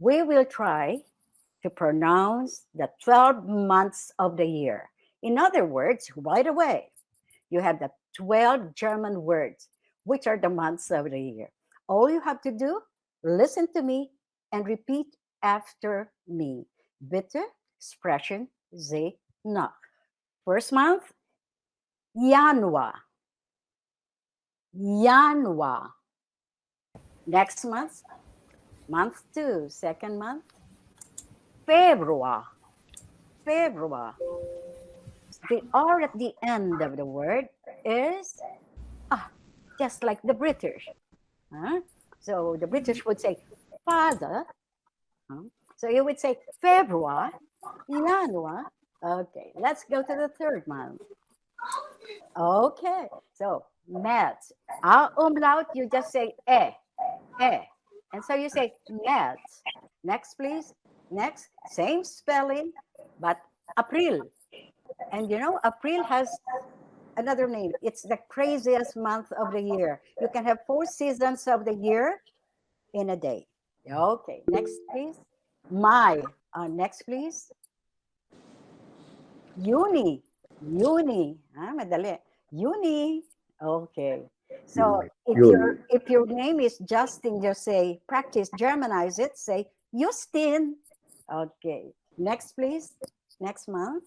we will try to pronounce the 12 months of the year. In other words, right away, you have the 12 German words, which are the months of the year. All you have to do, listen to me and repeat after me. Bitte sprechen Sie nach. First month, Januar. Januar. Next month, month two. Second month, February. February. The R at the end of the word is just like the British. Huh? So the British would say father. Huh? So you would say February, January. Okay, let's go to the third month. Okay, so Mets. Umlaut, you just say eh. And so you say Mets. Next, please. Next, same spelling, but April. And you know, April has another name. It's the craziest month of the year. You can have 4 seasons of the year in a day. Okay, next, please. May. Next, please. Juni. Juni. Madali. Juni. Okay. So if your name is Justin, just say practice Germanize it. Say Justin. Okay. Next, please. Next month,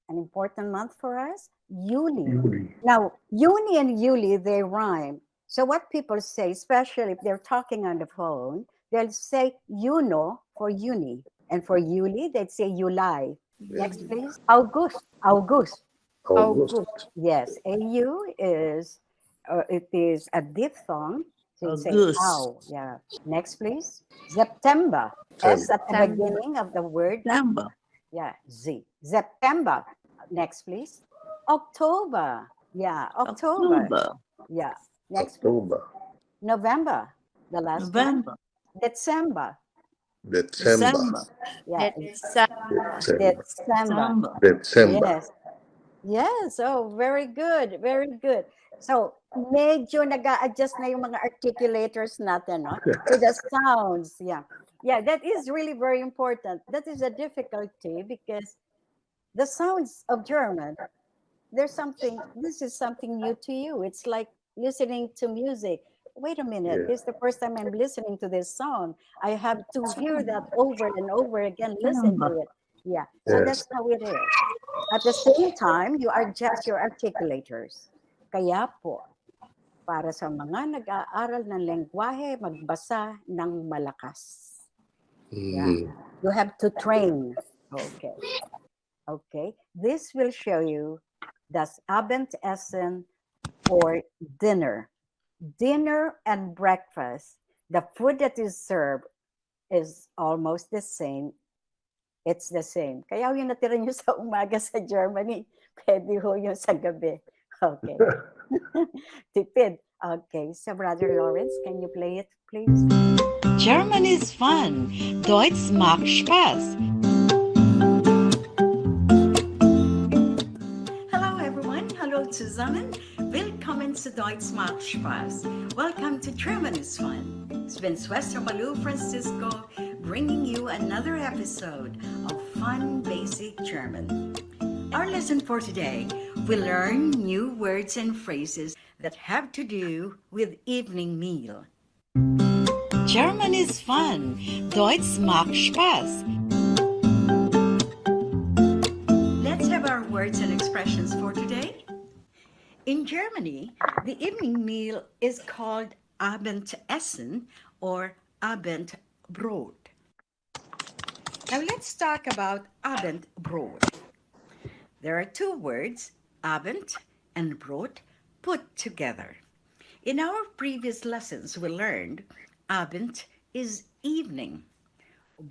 an important month for us. Juli. Now, Juni and Juli, they rhyme. So what people say, especially if they're talking on the phone, they'll say for Juni. And for Juli, they'd say July. Next, please. August. August. August. Yes. AU is, it is a diphthong. So you say ow. Yeah. Next, please. September. S at the beginning of the word. September. Yeah. Z. September. Next, please. October. Yeah. October. Yeah. Next, October. November. The last November. one. December. December. Yeah. December. December. Yes. Yes. Oh, very good. Very good. So, medyo nag-a-adjust na yung mga articulators natin, no? To the sounds. Yeah. Yeah, that is really very important. That is a difficulty because the sounds of German, this is something new to you. It's like listening to music. Wait a minute, this is the first time I'm listening to this song. I have to hear that over and over again, listen to it. Yeah, so that's how it is. At the same time, you adjust your articulators. Kaya po, para sa mga nag-aaral ng lengguwahe, magbasa ng malakas. Yeah. You have to train. Okay. Okay. This will show you das Abendessen or dinner. Dinner and breakfast. The food that is served is almost the same. It's the same. Kaya yung natira nyo sa umaga sa Germany, pwede ho yung sa gabi. Okay. Tipid. Okay. So, Brother Lawrence, can you play it, please? German is fun. Deutsch macht Spaß. Hello, everyone. Hallo zusammen. Willkommen zu Deutsch macht Spaß. Welcome to German is Fun. It's been Schwester Malu Francisco bringing you another episode of Fun Basic German. Our lesson for today, we learn new words and phrases that have to do with evening meal. German is fun. Deutsch macht Spaß. Let's have our words and expressions for today. In Germany, the evening meal is called Abendessen or Abendbrot. Now let's talk about Abendbrot. There are 2 words, Abend and Brot, put together. In our previous lessons, we learned Abend is evening.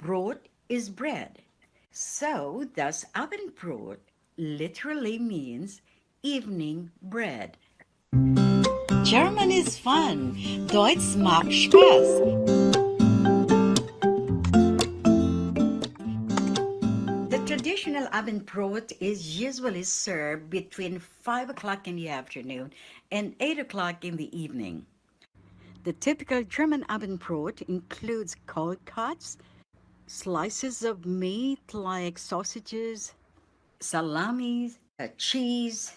Brot is bread. So, das Abendbrot literally means evening bread. German is fun. Deutsch macht Spaß. The traditional Abendbrot is usually served between 5 o'clock in the afternoon and 8 o'clock in the evening. The typical German Abendbrot includes cold cuts, slices of meat like sausages, salamis, cheese,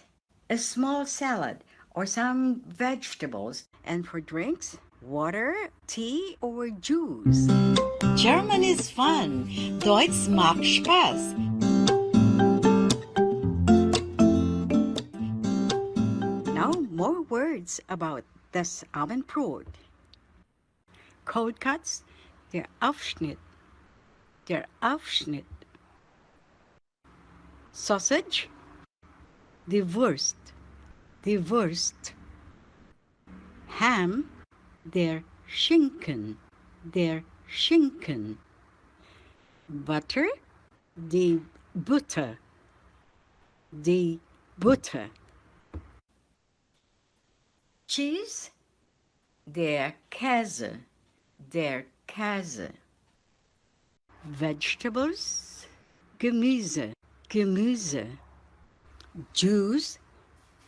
a small salad, or some vegetables. And for drinks, water, tea, or juice. German is fun. Deutsch macht Spaß. Now, more words about das Abendbrot. Cold cuts, der Aufschnitt, der Aufschnitt. Sausage, die Wurst, die Wurst. Ham, der Schinken, der Schinken. Butter, die Butter, die Butter. Cheese, der Käse, der Käse. Vegetables, Gemüse, Gemüse. Juice,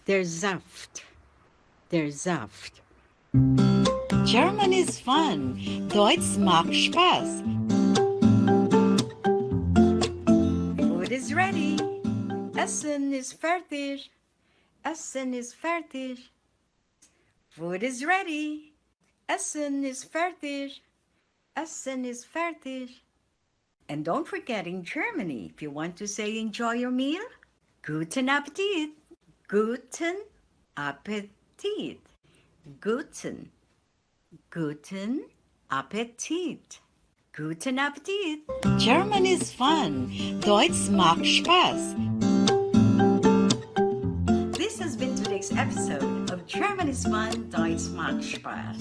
der Saft, der Saft. German is fun. Deutsch macht Spaß. Food is ready. Essen ist fertig. Essen ist fertig. Food is ready. Essen ist fertig. Essen ist fertig. And don't forget, in Germany, if you want to say enjoy your meal, Guten Appetit. Guten Appetit. Guten. Guten Appetit. Guten Appetit. German is fun. Deutsch macht Spaß. This has been today's episode of German is Fun, Deutsch macht Spaß.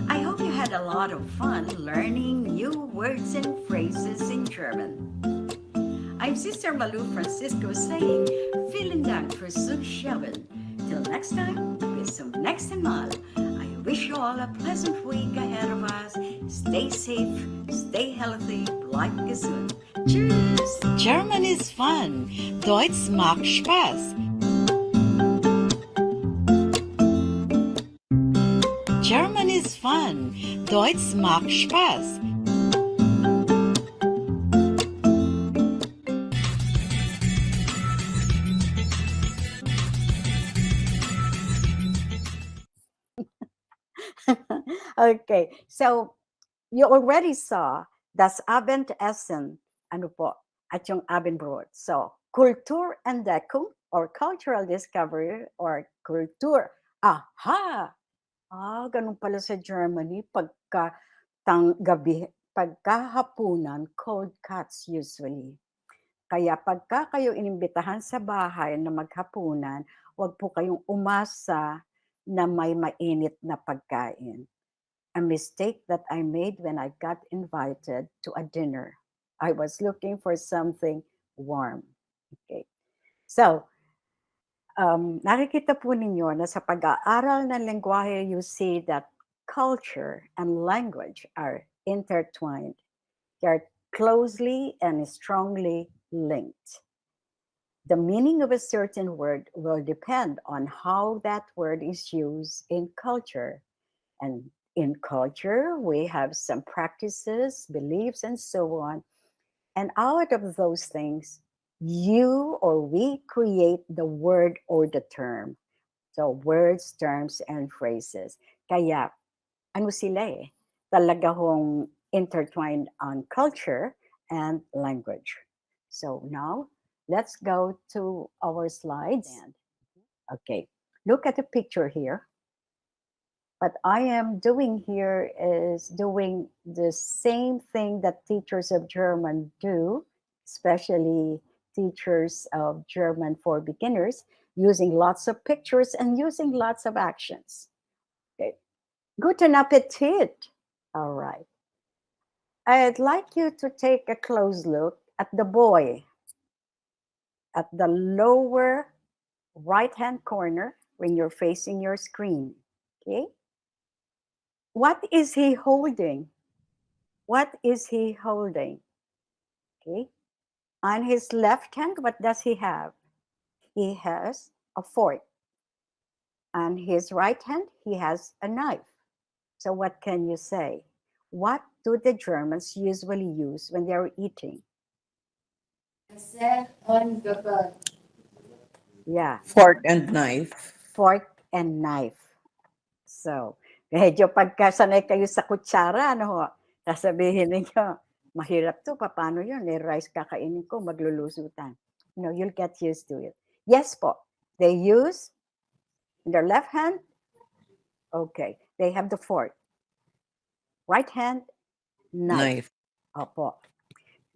I hope you had a lot of fun learning new words and phrases in German. I'm Sister Malu Francisco saying, vielen Dank fürs Zuschauen. Till next time, bis zum nächsten Mal. I wish you all a pleasant week ahead of us. Stay safe, stay healthy, bleib gesund. Tschüss! German is fun. Deutsch macht Spaß. German is fun. Deutsch macht Spaß. Okay, so you already saw das Abendessen, ano po, at yung Abendbrot. So, Kulturentdeckung or cultural discovery or Kultur. Aha! Ganun pala sa Germany, pagkahapunan, cold cuts usually. Kaya pagka kayo inimbitahan sa bahay na maghapunan, wag po kayong umasa na may mainit na pagkain. A mistake that I made when I got invited to a dinner. I was looking for something warm. Okay. So, nakikita po ninyo na sa pag-aaral ng lengguwahe, you see that culture and language are intertwined. They are closely and strongly linked. The meaning of a certain word will depend on how that word is used in culture. And in culture, we have some practices, beliefs, and so on. And out of those things, you or we create the word or the term. So words, terms, and phrases. Kaya, ano sila eh? Talaga hong intertwined on culture and language. So now, let's go to our slides. Okay, look at the picture here. What I am doing here is doing the same thing that teachers of German do, especially teachers of German for beginners, using lots of pictures and using lots of actions. Okay. Guten Appetit. All right. I'd like you to take a close look at the boy at the lower right-hand corner when you're facing your screen. Okay. What is he holding? What is he holding? Okay. On his left hand, what does he have? He has a fork. On his right hand, he has a knife. So what can you say? What do the Germans usually use when they are eating? Yeah, Fork and knife. fork and knife. So, medyo pagkasanay kayo sa kutsara, ano ho, sasabihin ninyo, mahirap to, paano yun? Eh, rice kakainin ko, maglulusutan. No, you'll get used to it. Yes po, they use their left hand, okay, they have the fork. Right hand, knife. Knife. Opo.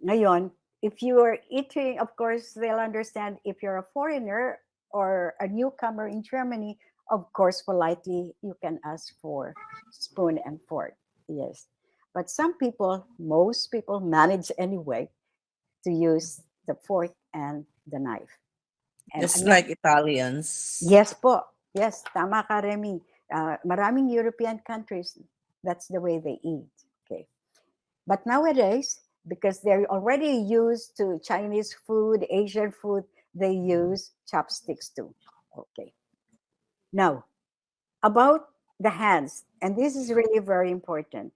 Ngayon, if you are eating, of course, they'll understand if you're a foreigner or a newcomer in Germany, of course, politely, you can ask for spoon and fork. Yes. But some people, most people manage anyway to use the fork and the knife. And Just like Italians. yes po. Yes, tama ka, Remy. Maraming European countries, that's the way they eat. Okay. But nowadays, because they're already used to Chinese food, Asian food, they use chopsticks too. Okay. Now, about the hands, and this is really very important.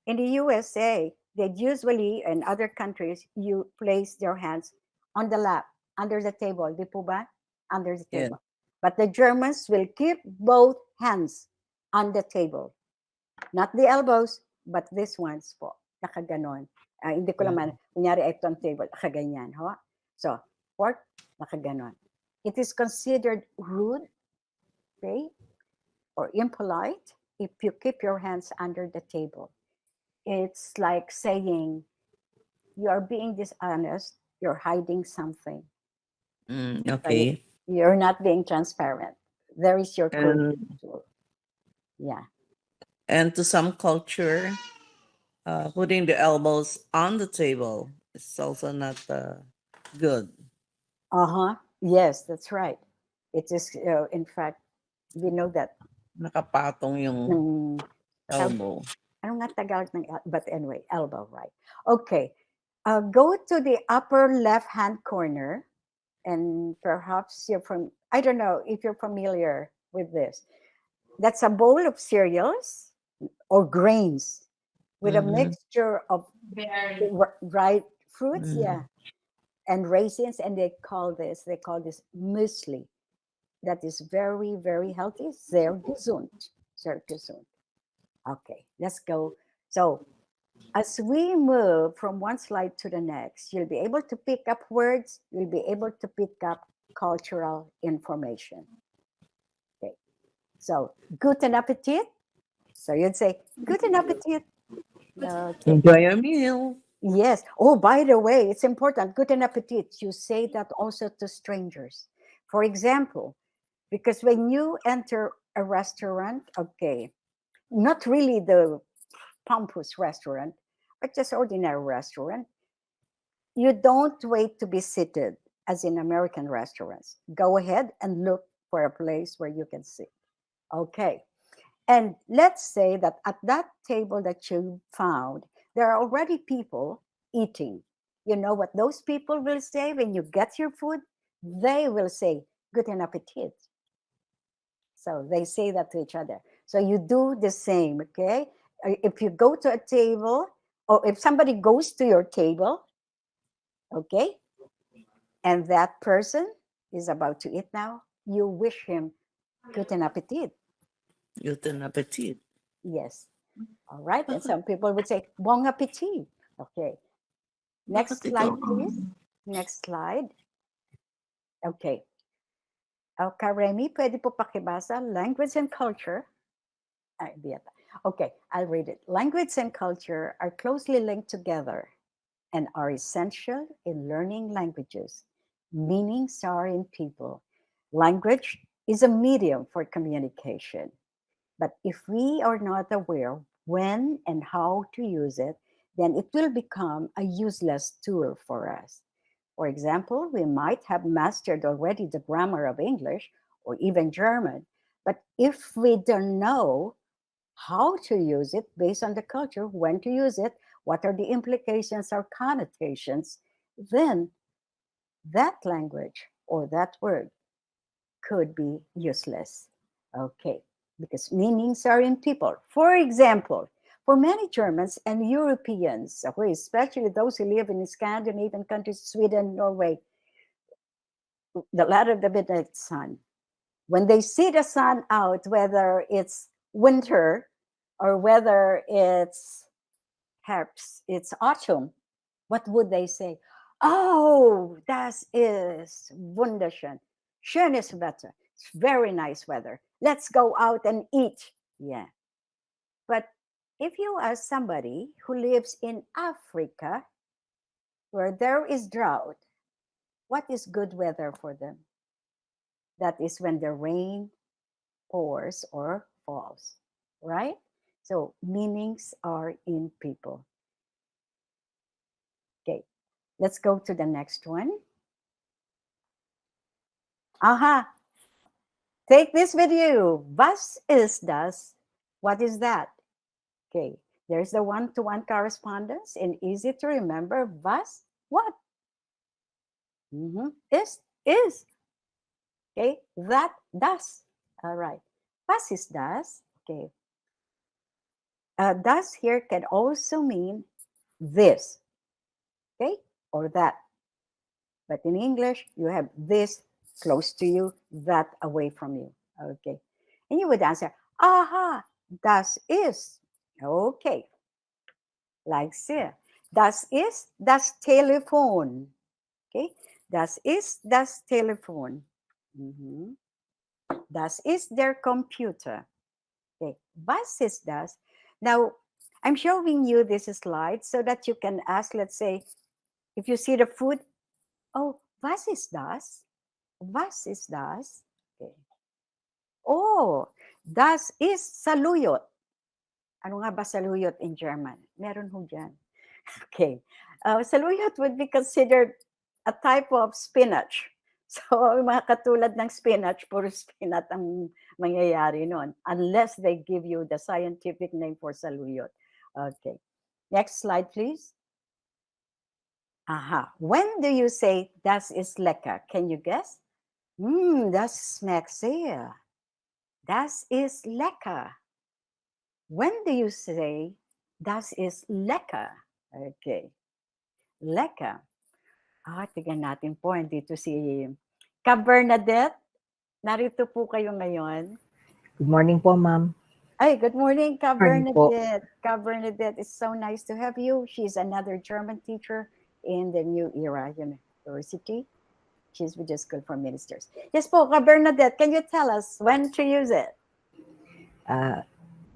In the USA, they usually, in other countries, you place their hands on the lap, under the table. Di po ba? Under the Yeah. table. But the Germans will keep both hands on the table. Not the elbows, but this ones po. Nakaganon. Hindi ko naman, kunyari ito ang table, nakaganyan. Ho? So, fork, nakaganon. It is considered rude, okay, or impolite if you keep your hands under the table. It's like saying you are being dishonest, you're hiding something. Okay. You're not being transparent. There is your code. And, Yeah. and to some culture, putting the elbows on the table is also not good. Uh-huh. Yes, that's right. It is, in fact, we know that. Nakapatong yung Mm, elbow. anong nga Tagalog ng, but anyway, elbow, right? Okay. Go to the upper left-hand corner, and perhaps you're from, I don't know if you're familiar with this. That's a bowl of cereals or grains with a mixture of dried fruits, yeah, and raisins, and they call this muesli. That is very, very healthy. Sehr gesund. Sehr gesund. Okay, let's go. So as we move from one slide to the next, you'll be able to pick up words, you'll be able to pick up cultural information. Okay, so Guten Appetit. So you'd say, Guten Appetit. Okay. Enjoy your meal. Yes. Oh, by the way, it's important. Guten Appetit. You say that also to strangers. For example, because when you enter a restaurant, okay, not really the pompous restaurant, but just ordinary restaurant, you don't wait to be seated as in American restaurants. Go ahead and look for a place where you can sit. Okay. And let's say that at that table that you found, there are already people eating. You know what those people will say when you get your food? They will say, Guten Appetit. So they say that to each other. So you do the same, okay? If you go to a table, or if somebody goes to your table, okay, and that person is about to eat now, you wish him Guten Appetit. Guten Appetit. Yes. All right. And some people would say, Bon appetit. Okay. Next slide, please. Next slide. Okay. Okay, Remy, pwede po pakibasa. Language and culture. Ay, di yata. Okay, I'll read it. Language and culture are closely linked together and are essential in learning languages. Meanings are in people. Language is a medium for communication. But if we are not aware when and how to use it, then it will become a useless tool for us. For example, we might have mastered already the grammar of English or even German, but if we don't know how to use it based on the culture, when to use it, what are the implications or connotations, then that language or that word could be useless. Okay, because meanings are in people. For For many Germans and Europeans, okay, especially those who live in Scandinavian countries, Sweden, Norway, the light of the midnight sun, when they see the sun out, whether it's winter or whether it's perhaps it's autumn, what would they say? Oh, das ist wunderschön. Schönes Wetter. It's very nice weather. Let's go out and eat. Yeah. But if you ask somebody who lives in Africa, where there is drought, what is good weather for them? That is when the rain pours or falls, right? So meanings are in people. Okay, let's go to the next one. Aha, take this with you. Was ist das? What is that? Okay, there's the one-to-one correspondence and easy to remember. Was, what? Is. Okay, that, das. All right. Was ist das? Okay. Das here can also mean this, okay, or that. But in English, you have this close to you, that away from you, okay. And you would answer, aha, das ist. Okay, like here. Das ist das Telefon. Okay, das ist das Telefon. Das ist their computer. Okay, was ist das? Now, I'm showing you this slide so that you can ask, let's say, if you see the food, oh, was ist das? Was ist das? Okay. Oh, das ist saluyot. Ano nga ba saluyot in German? Meron ho dyan. Okay. Saluyot would be considered a type of spinach. So, mga katulad ng spinach, puro spinach ang mangyayari nun, unless they give you the scientific name for saluyot. Okay. Next slide, please. Aha. When do you say, das ist lecker? Can you guess? Das schmeckt sehr. Das ist lecker. When do you say, das ist lecker? Okay. Lecker. Tignan natin po. Dito si Ka Bernadette. Narito po kayo ngayon. Good morning po, ma'am. Ay, good morning, Ka Morning po. Bernadette. Ka Bernadette, it's so nice to have you. She's another German teacher in the New Era University. She's with the School for Ministers. Yes po, Ka Bernadette, can you tell us when to use it?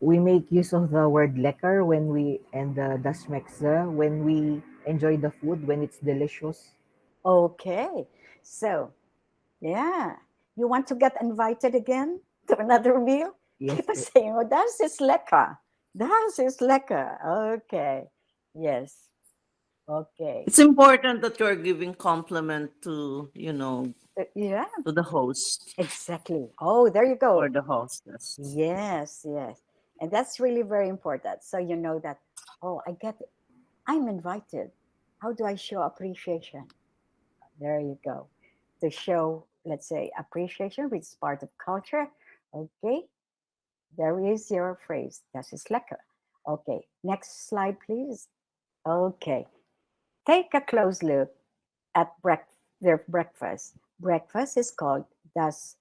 We make use of the word lecker when we, and das schmeckt sehr when we enjoy the food, when it's delicious. Okay, so, yeah. You want to get invited again to another meal? Yes Keep po. saying, oh, das ist lecker. Das ist lecker. Okay, yes. Okay, It's important that you're giving compliment to, yeah, to the host exactly. Oh, there you go. or the hostess. Yes, yes. And that's really very important. So you know that, oh, I'm invited. How do I show appreciation? There you go. To show, let's say, appreciation, which is part of culture. Okay, there is your phrase. Das ist lecker. Okay, next slide, please. Okay, take a close look at their breakfast. Breakfast is called das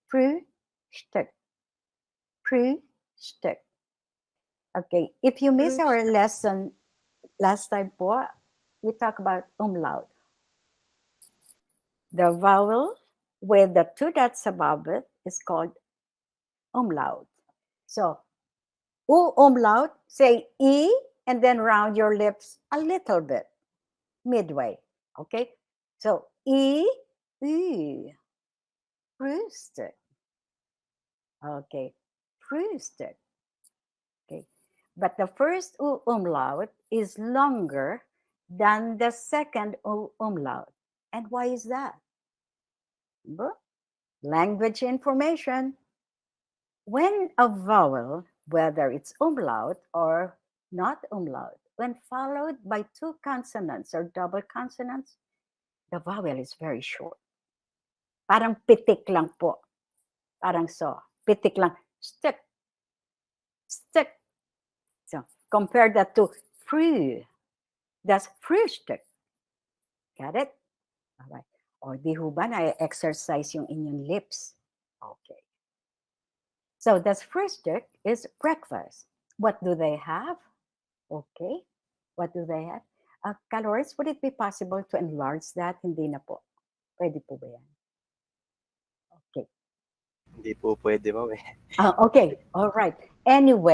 Frühstück. Frühstück. Okay, if you missed our lesson last time po, we talked about umlaut. The vowel with the two dots above it is called umlaut. So, umlaut, say E, and then round your lips a little bit, midway. Okay, so E, Frühstück. Okay, Frühstück. Okay, but the first umlaut is longer than the second umlaut. And why is that? Language information. When a vowel, whether it's umlaut or not umlaut, when followed by two consonants or double consonants, the vowel is very short. Parang pitik lang po. Parang so. Pitik lang. Stick. Stick. So, compare that to früh. That's Frühstück. Got it? All right. O, di ho ba na-exercise yung inyong lips? Okay. So that's Frühstück is breakfast. What do they have? Okay. What do they have? Calories, would it be possible to enlarge that? Hindi na po. Pwede po ba yan? Okay. Hindi po pwede, ma'am, eh. Okay. All right. Anyway.